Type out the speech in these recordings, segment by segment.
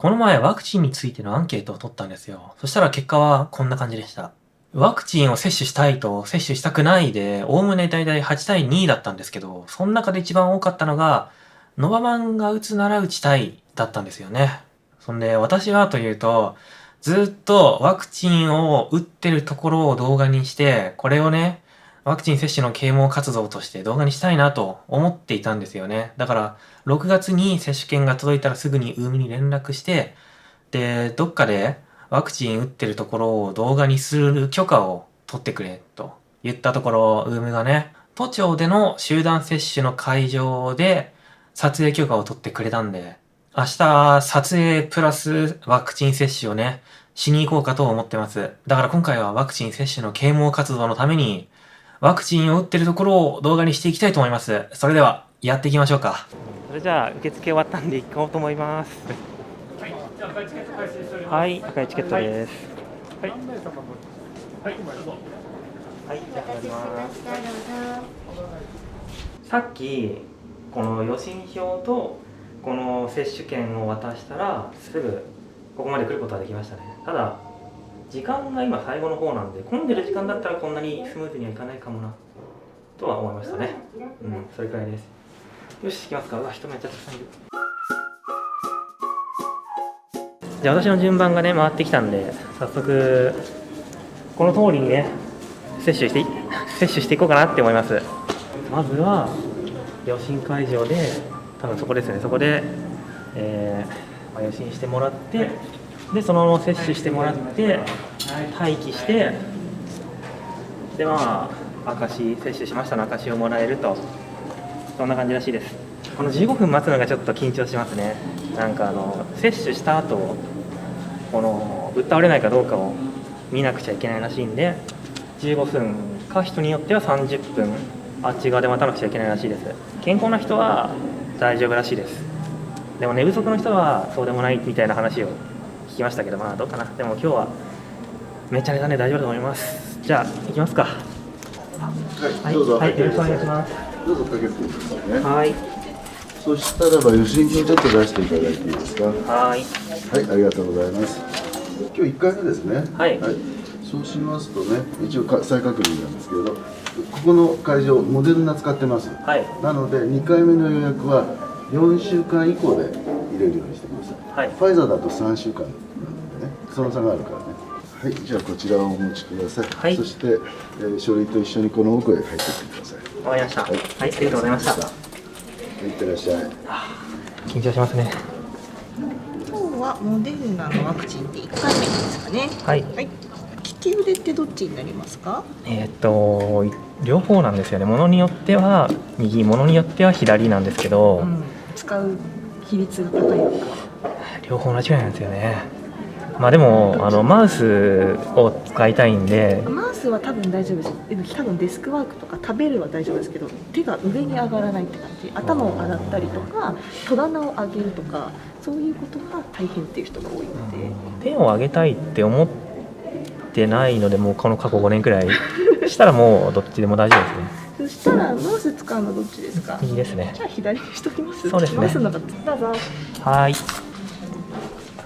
この前ワクチンについてのアンケートを取ったんですよ。そしたら結果はこんな感じでした。ワクチンを接種したいと接種したくないで、おおむねだいたい8対2だったんですけど、その中で一番多かったのが、ノバマンが打つなら打ちたいだったんですよね。そんで私はというと、ずっとワクチンを打ってるところを動画にして、これをね、ワクチン接種の啓蒙活動として動画にしたいなと思っていたんですよね。だから、6月に接種券が届いたらすぐにウームに連絡して、で、どっかでワクチン打ってるところを動画にする許可を取ってくれと言ったところ、ウームがね、都庁での集団接種の会場で撮影許可を取ってくれたんで、明日撮影プラスワクチン接種をね、しに行こうかと思ってます。だから今回はワクチン接種の啓蒙活動のために、ワクチンを打ってるところを動画にしていきたいと思います。それでは、やっていきましょうか。それじゃあ、受付終わったんで行こうと思います。じゃあ赤いチケット回収しております。はい、赤いチケットです。はい。はい、どうぞ。はい、じゃあ始まります。さっきこの予診票とこの接種券を渡したらすぐここまで来ることができましたね。ただ時間が今最後の方なんで、混んでる時間だったらこんなにスムーズにはいかないかもなとは思いましたね。それくらいです。よし、行きますか。うわ、人めっちゃたくさんいる。じゃあ私の順番がね回ってきたんで、早速この通りにね接種していこうかなって思います。まずは予診会場で、多分そこですね。そこで、予診してもらって、でそのまま接種してもらって待機して、で証、接種しましたの証をもらえると、そんな感じらしいです。この15分待つのがちょっと緊張しますね。なんか接種した後このぶっ倒れないかどうかを見なくちゃいけないらしいんで、15分か人によっては30分あっち側で待たなくちゃいけないらしいです。健康な人は大丈夫らしいです。でも寝不足の人はそうでもないみたいな話を聞きましたけど、まあどうかな。でも今日はめちゃ寝たね、大丈夫だと思います。じゃあ行きますか。はい、どうぞ、はい、よろしくお願いします。どうぞかけてくださいね。はい。そしたらば予診票ちょっと出していただいていいですか。はい。はい、ありがとうございます。今日1回目ですね。はい。そうしますとね、一応再確認なんですけれど、ここの会場モデルナ使ってます。はい。なので2回目の予約は4週間以降で入れるようにしてます。はい。ファイザーだと3週間なのでね、その差があるからね。はい、じゃあこちらをお持ちください。はい。そして、書類と一緒にこの奥へ入ってきてください。わかりました。はい、ありがとうございました。いってらっしゃい。緊張しますね。今日はモデルナのワクチンで1回目ですかね。はい。はい。利き腕ってどっちになりますか？両方なんですよね。ものによっては右、ものによっては左なんですけど、使う比率が高いのか。両方同じぐらいなんですよね。まあでもマウスを使いたいんで。マウスは多分大丈夫です。多分デスクワークとか食べるは大丈夫ですけど、手が上に上がらないって感じ。頭を洗ったりとか、戸棚を上げるとか、そういうことが大変っていう人が多いので。手を上げたいって思ってないので、もうこの過去5年くらいしたらもうどっちでも大丈夫ですね。そしたらマウス使うのどっちですか？右ですね。じゃあ左にしときます。そうですね。マウスの方どうぞ。はい。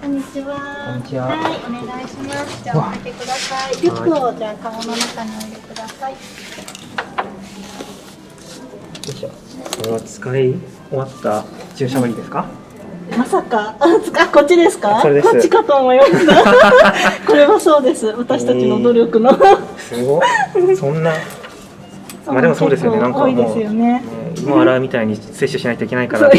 こんにちは。こんにちは。はい、お願いします。じゃあおかけください。リュックをじゃあカゴの中にお入れください。よいしょ。これは使い終わった注射針ですか？まさか、こっちですか？それです。こっちかと思いました。これはそうです。私たちの努力の。すごい。そんな。まあでもそうですよね。なんかもう、今洗うみたいに摂取しないといけないから。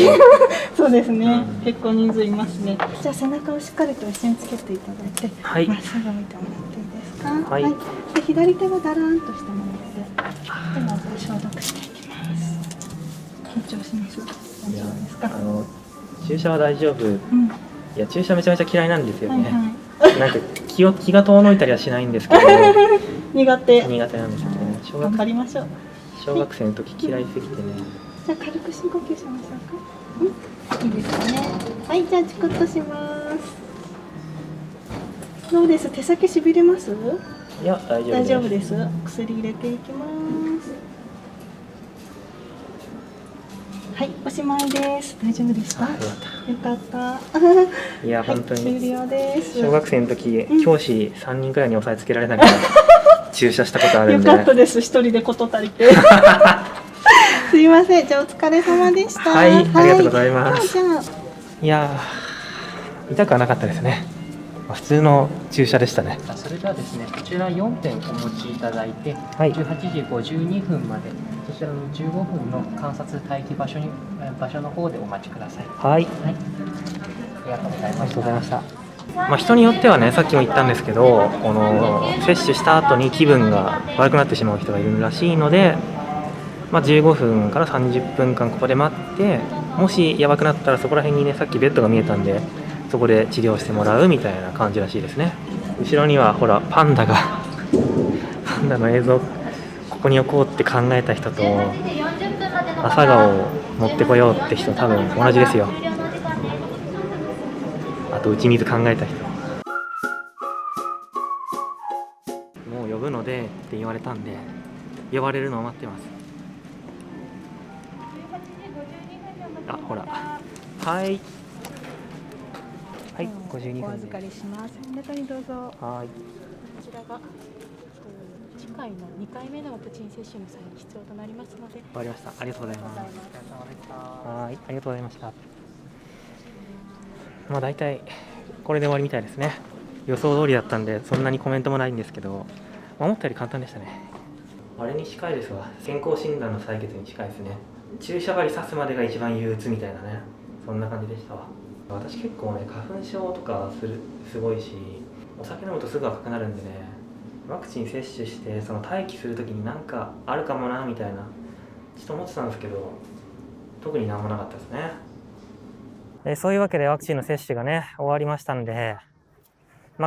そうですね。結構人数いますね。じゃあ背中をしっかりと一緒につけていただいて、はい。まっすぐ見てもらっていいですか？はい。で左手はだらんとしたもので、まず消毒していきます。緊張します。大丈夫ですか？注射は大丈夫。いや注射めちゃめちゃ嫌いなんですよね。なんか気が遠のいたりはしないんですけど。苦手なんですよね。頑張りましょう。小学生の時嫌いすぎてね。じゃあ軽く深呼吸しましょうか。いいですね。はい、じゃあチクッとします。どうです？手先しびれます？いや大丈夫です。薬入れていきます。ははい、おしまいです。大丈夫でした？あ、よよかったかった。いや、はい、本当に終了です。小学生の時、教師3人くらいに押さえつけられながら注射したことあるんで。よかったです。一人で事足りて。すいません。じゃあお疲れ様でした。はい、ありがとうございます。じゃあいやー、痛くはなかったですね。普通の注射でしたね。それではですね、こちら4点お持ちいただいて、はい、18時52分まで、そちらの15分の観察待機場所の方でお待ちください。はい。はい、ありがとうございました。ありがとうございました。人によってはね、さっきも言ったんですけど、接種した後に気分が悪くなってしまう人がいるらしいので、15分から30分間ここで待って、もしやばくなったらそこら辺にね、さっきベッドが見えたんで、そこで治療してもらうみたいな感じらしいですね。後ろにはほらパンダがパンダの映像ここに置こうって考えた人と、朝顔を持ってこようって人多分同じですよ。あと打ち水考えた人、もう呼ぶのでって言われたんで、呼ばれるのを待ってます。あ、ほら、はいはい、52分お預かりします。中にどうぞ。はい。こちらが次回の2回目のワクチン接種の際に必要となりますので。わかりました。ありがとうございます。はい、ありがとうございました。大体これで終わりみたいですね。予想通りだったんで、そんなにコメントもないんですけど、思ったより簡単でしたね。あれに近いですわ。健康診断の採血に近いですね。注射針刺すまでが一番憂鬱みたいなね。そんな感じでしたわ。私結構ね、花粉症とかすごいし、お酒飲むとすぐ赤くなるんでね、ワクチン接種してその待機するときになんかあるかもなみたいなちょっと思ってたんですけど、特になんもなかったですね。そういうわけでワクチンの接種がね終わりましたんで、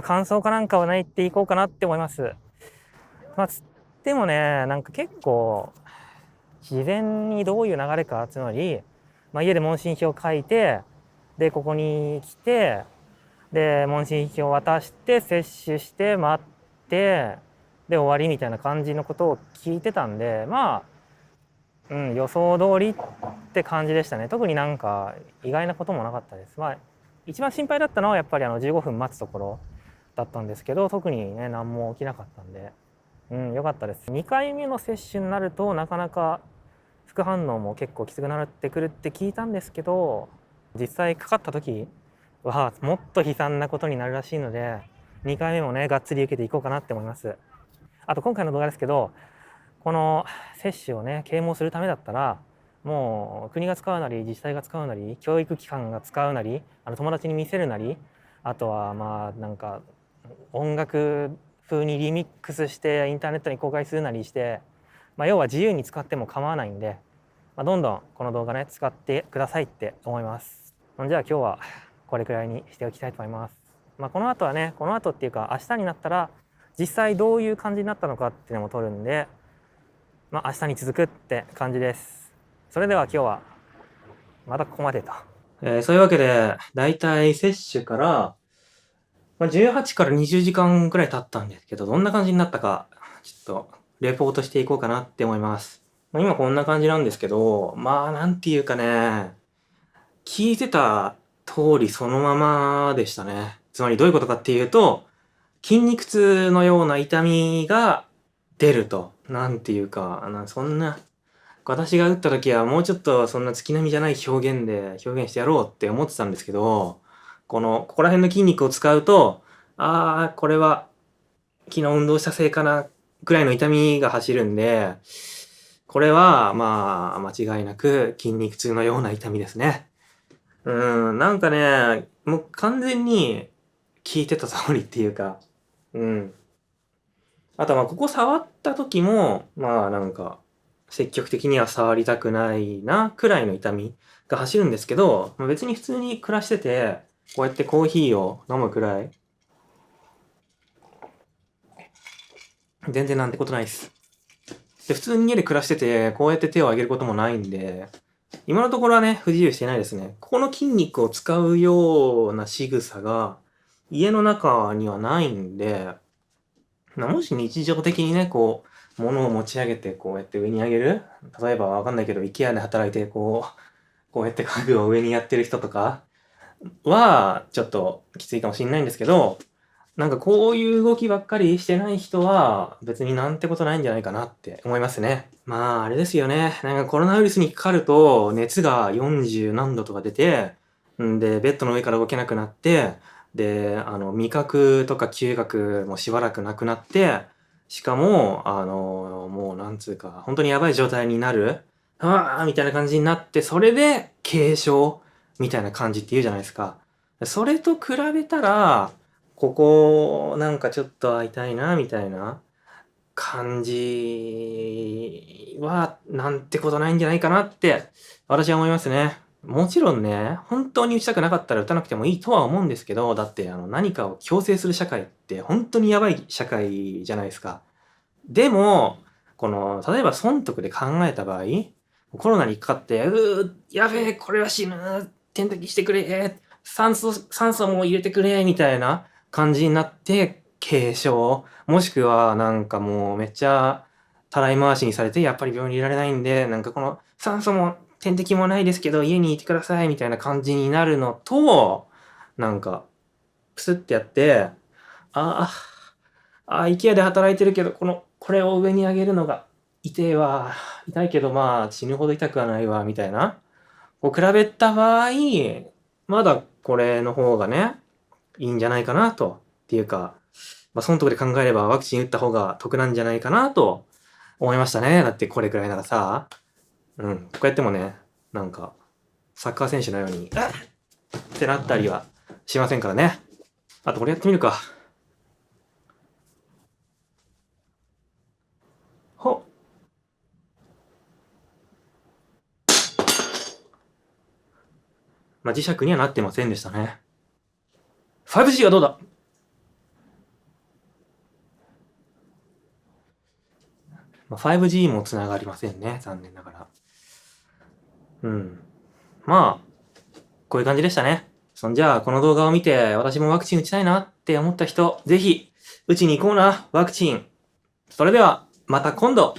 感想かなんかはないっていこうかなって思います。つってもね、なんか結構事前にどういう流れか、つまり、家で問診票書いて、でここに来て、で問診票渡して接種して待ってで終わりみたいな感じのことを聞いてたんで、予想通りって感じでしたね。特になんか意外なこともなかったです。一番心配だったのはやっぱり15分待つところだったんですけど、特にね何も起きなかったんで、良かったです。2回目の接種になるとなかなか副反応も結構きつくなってくるって聞いたんですけど、実際かかった時はもっと悲惨なことになるらしいので、2回目もねがっつり受けていこうかなって思います。あと今回の動画ですけど、この接種をね啓蒙するためだったら、もう国が使うなり自治体が使うなり教育機関が使うなり友達に見せるなり、あとはなんか音楽風にリミックスしてインターネットに公開するなりして、要は自由に使っても構わないんで、どんどんこの動画ね使ってくださいって思います。じゃあ今日はこれくらいにしておきたいと思います。この後はね、この後っていうか明日になったら実際どういう感じになったのかっていうのも撮るんで、明日に続くって感じです。それでは今日はまたここまでと。そういうわけでだいたい接種から18から20時間くらい経ったんですけど、どんな感じになったかちょっとレポートしていこうかなって思います。今こんな感じなんですけど、なんていうかね、聞いてた通りそのままでしたね。つまりどういうことかっていうと、筋肉痛のような痛みが出ると。なんていうか、そんな、私が打った時はもうちょっとそんな月並みじゃない表現で表現してやろうって思ってたんですけど、ここら辺の筋肉を使うと、これは昨日運動したせいかなぐらいの痛みが走るんで、これは間違いなく筋肉痛のような痛みですね。なんかね、もう完全に聞いてた通りっていうか、あとここ触った時も、なんか積極的には触りたくないなくらいの痛みが走るんですけど、別に普通に暮らしてて、こうやってコーヒーを飲むくらい、全然なんてことないです。で、普通に家で暮らしてて、こうやって手を挙げることもないんで、今のところはね、不自由してないですね。ここの筋肉を使うような仕草が家の中にはないんで、もし日常的にね、物を持ち上げてこうやって上に上げる、例えばわかんないけど、IKEA で働いてこうやって家具を上にやってる人とかは、ちょっときついかもしれないんですけど、なんかこういう動きばっかりしてない人は、別になんてことないんじゃないかなって思いますね。まあ、あれですよね。なんかコロナウイルスにかかると、熱が40何度とか出て、んで、ベッドの上から動けなくなって、で、味覚とか嗅覚もしばらくなくなって、しかも、もうなんつうか、本当にやばい状態になる、ああ、みたいな感じになって、それで軽症みたいな感じって言うじゃないですか。それと比べたら、ここ、なんかちょっと会いたいな、みたいな感じは、なんてことないんじゃないかなって、私は思いますね。もちろんね、本当に打ちたくなかったら打たなくてもいいとは思うんですけど、だって何かを強制する社会って本当にやばい社会じゃないですか。でも、例えば損得で考えた場合、コロナにかかって、やべえ、これは死ぬ、点滴してくれ、酸素も入れてくれ、みたいな感じになって、軽症、もしくはなんかもうめっちゃたらい回しにされて、やっぱり病院にいられないんで、なんかこの酸素も点滴もないですけど、家にいてください、みたいな感じになるのと、なんか、プスってやって、IKEA で働いてるけど、これを上に上げるのが痛いけどまあ死ぬほど痛くはないわ、みたいな。比べた場合、まだこれの方がね、いいんじゃないかなと。っていうか、まあそのとこで考えればワクチン打った方が得なんじゃないかなと思いましたね。だってこれくらいならさ、こうやってもね、なんか、サッカー選手のように、ってなったりはしませんからね。あとこれやってみるか。ほっ。まあ、磁石にはなってませんでしたね。5G はどうだ？まあ、5G も繋がりませんね。残念ながら。まあ、こういう感じでしたね。そんじゃあ、この動画を見て、私もワクチン打ちたいなって思った人、ぜひ、打ちに行こうな、ワクチン。それでは、また今度。